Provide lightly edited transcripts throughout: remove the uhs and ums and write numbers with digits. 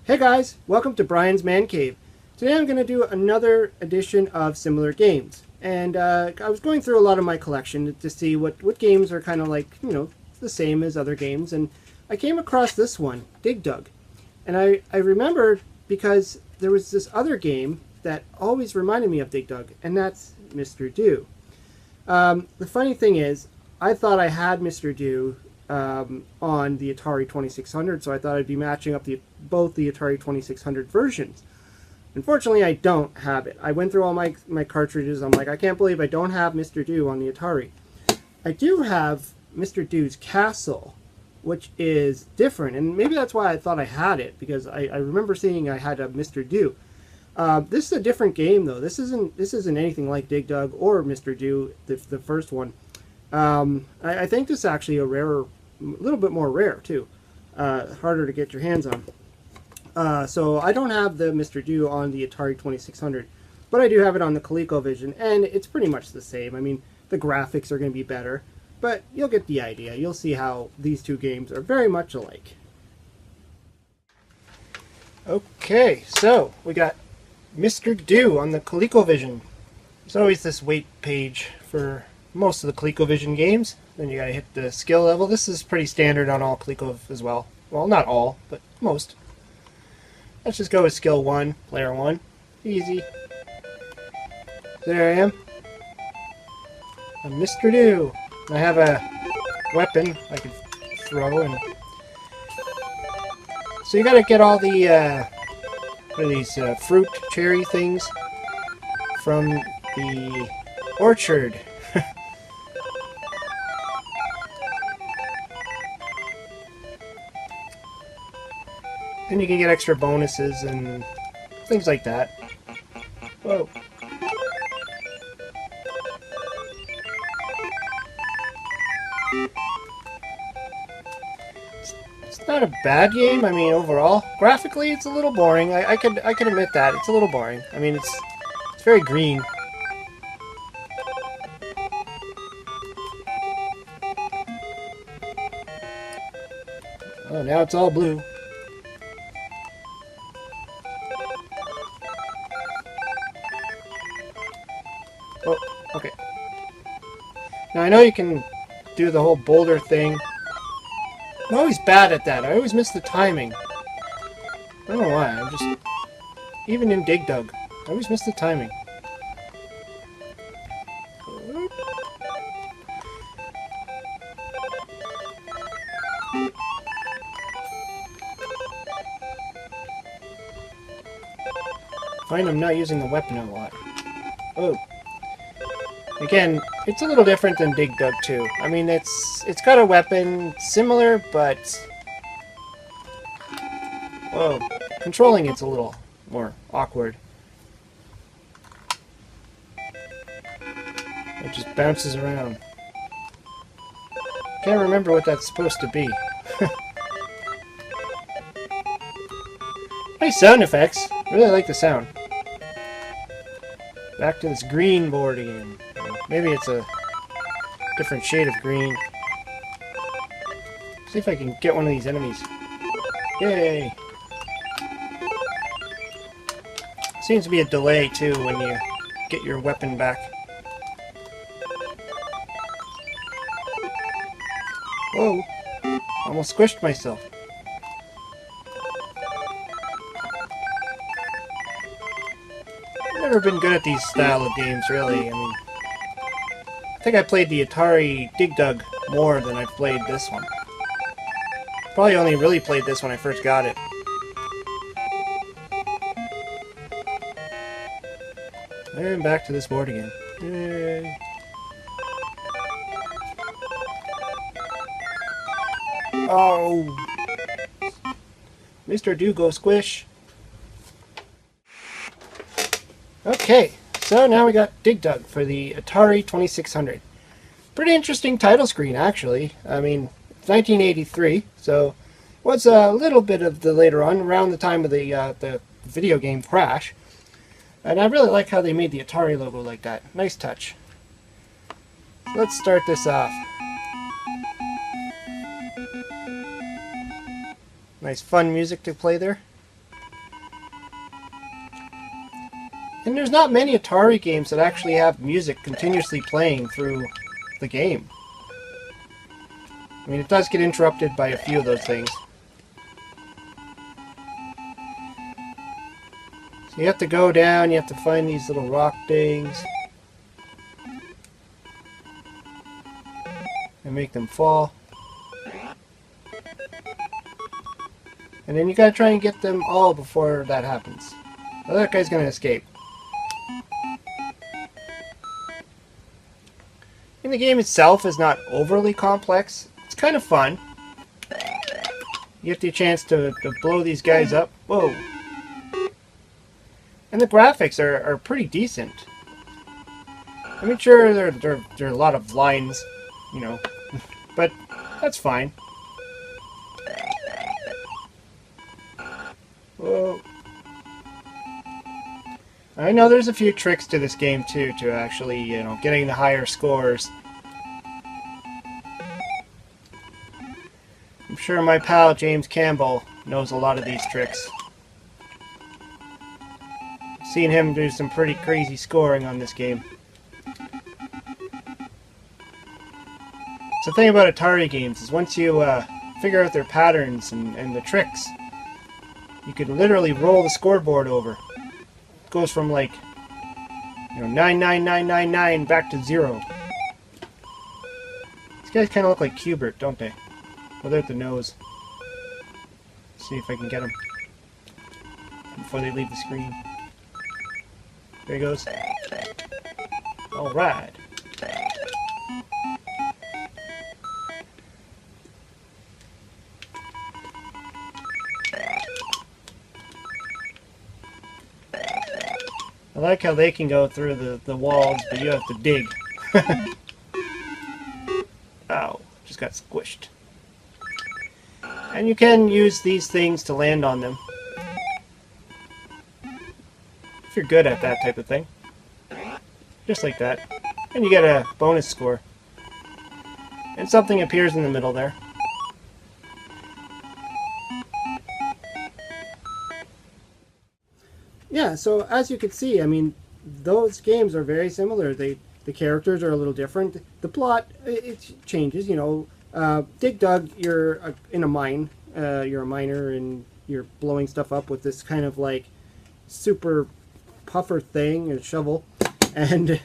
Hey guys, welcome to Brian's Man Cave. Today I'm going to do another edition of similar games. And I was going through a lot of my collection to see what games are kind of like, the same as other games. And I came across this one, Dig Dug. And I remembered because there was this other game that always reminded me of Dig Dug, and that's Mr.Do. The funny thing is, I thought I had Mr.Do on the Atari 2600, so I thought I'd be matching up both the Atari 2600 versions. Unfortunately, I don't have it. I went through all my cartridges. I'm like, I can't believe I don't have Mr.Do on the Atari. I do have Mr.Do's Castle, which is different, and maybe that's why I thought I had it, because I remember seeing I had a Mr.Do. This is a different game, though. This isn't anything like Dig Dug or Mr.Do, the first one. I think this is actually a little bit more rare too, harder to get your hands on. So I don't have the Mr.Do on the Atari 2600, but I do have it on the Colecovision, and it's pretty much the same. I mean, the graphics are going to be better, but you'll get the idea. You'll see how these two games are very much alike. Okay, so we got Mr.Do on the Colecovision. There's always this wait page for most of the ColecoVision games. Then you gotta hit the skill level. This is pretty standard on all Coleco as well. Well, not all, but most. Let's just go with skill 1, player 1. Easy. There I am. I'm Mr.Do. I have a weapon I can throw, and so you gotta get all the what are these fruit cherry things from the orchard. And you can get extra bonuses and things like that. Whoa. It's not a bad game. I mean, overall, graphically, it's a little boring. I could admit that it's a little boring. I mean, it's very green. Oh, now it's all blue. Oh, okay. Now I know you can do the whole boulder thing. I'm always bad at that. I always miss the timing. I don't know why. I'm just... Even in Dig Dug, I always miss the timing. Fine, I'm not using the weapon a lot. Oh. Again, it's a little different than Dig Dug 2. I mean, it's got a weapon similar, but... Whoa. Controlling it's a little more awkward. It just bounces around. Can't remember what that's supposed to be. Nice sound effects. Really like the sound. Back to this green board again. Maybe it's a different shade of green. See if I can get one of these enemies. Yay! Seems to be a delay too when you get your weapon back. Whoa! Almost squished myself. I've never been good at these style of games, really. I mean, I think I played the Atari Dig Dug more than I've played this one. Probably only really played this when I first got it. And back to this board again. Yay. Oh! Mr.Do go squish. Okay, so now we got Dig Dug for the Atari 2600. Pretty interesting title screen, actually. I mean, it's 1983, so it was a little bit of the later on, around the time of the video game Crash. And I really like how they made the Atari logo like that. Nice touch. Let's start this off. Nice fun music to play there. And there's not many Atari games that actually have music continuously playing through the game. I mean, it does get interrupted by a few of those things. So you have to go down, you have to find these little rock things. And make them fall. And then you gotta try and get them all before that happens. The other guy's gonna escape. And the game itself is not overly complex. It's kind of fun. You get the chance to blow these guys up. Whoa. And the graphics are pretty decent. I mean, sure, there are a lot of lines, you know, but that's fine. Whoa. I know there's a few tricks to this game, too, to actually, you know, getting the higher scores. I'm sure my pal James Campbell knows a lot of these tricks. I've seen him do some pretty crazy scoring on this game. So the thing about Atari games is once you figure out their patterns and the tricks, you could literally roll the scoreboard over. It goes from like, you know, 99999 back to 0. These guys kind of look like Cubert, don't they? Well, they're at the nose. Let's see if I can get them before they leave the screen. There he goes. All right. I like how they can go through the walls, but you have to dig. Ow, just got squished. And you can use these things to land on them. If you're good at that type of thing. Just like that. And you get a bonus score. And something appears in the middle there. Yeah, so as you can see, I mean, those games are very similar. The characters are a little different. The plot, it changes, you know. Dig Dug, you're in a mine. You're a miner and you're blowing stuff up with this kind of like super puffer thing, a shovel. And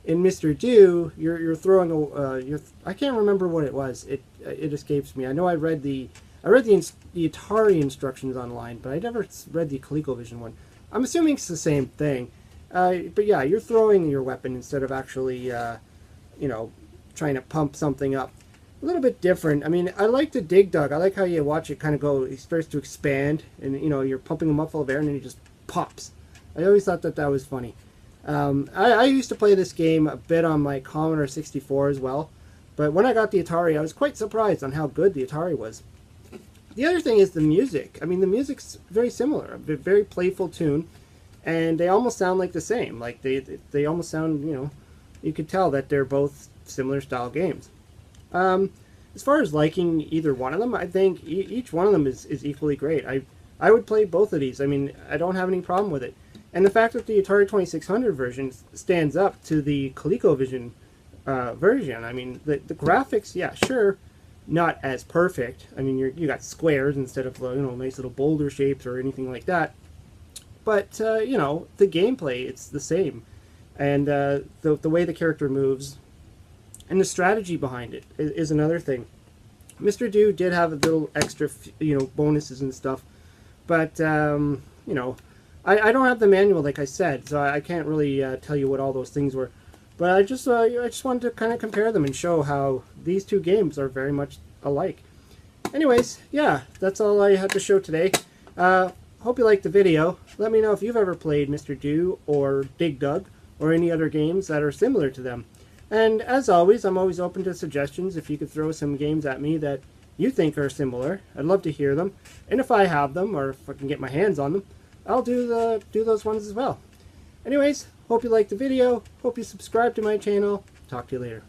in Mr.Do, you're throwing a, I can't remember what it was. It escapes me. I know I read the Atari instructions online, but I never read the Colecovision one. I'm assuming it's the same thing. But yeah, you're throwing your weapon instead of actually, you know, trying to pump something up. A little bit different. I mean, I like the Dig Dug. I like how you watch it kind of go, it starts to expand, and, you know, you're pumping him up full of air, and then he just pops. I always thought that was funny. I used to play this game a bit on my Commodore 64 as well, but when I got the Atari, I was quite surprised on how good the Atari was. The other thing is the music. I mean, the music's very similar, a very playful tune, and they almost sound like the same. Like, they almost sound, you know, you could tell that they're both similar style games. As far as liking either one of them, I think each one of them is equally great. I would play both of these. I mean, I don't have any problem with it. And the fact that the Atari 2600 version stands up to the ColecoVision version, I mean, the graphics, yeah, sure, not as perfect. I mean, you got squares instead of, you know, nice little boulder shapes or anything like that. But, you know, the gameplay, it's the same. And the way the character moves and the strategy behind it is another thing. Mr.Do did have a little extra, you know, bonuses and stuff. But, you know, I don't have the manual, like I said, so I can't really tell you what all those things were. But I just wanted to kind of compare them and show how these two games are very much alike. Anyways, yeah, that's all I had to show today. Hope you liked the video. Let me know if you've ever played Mr.Do or Dig Dug or any other games that are similar to them. And as always, I'm always open to suggestions. If you could throw some games at me that you think are similar, I'd love to hear them. And if I have them, or if I can get my hands on them, I'll do those ones as well. Anyways, hope you liked the video. Hope you subscribe to my channel. Talk to you later.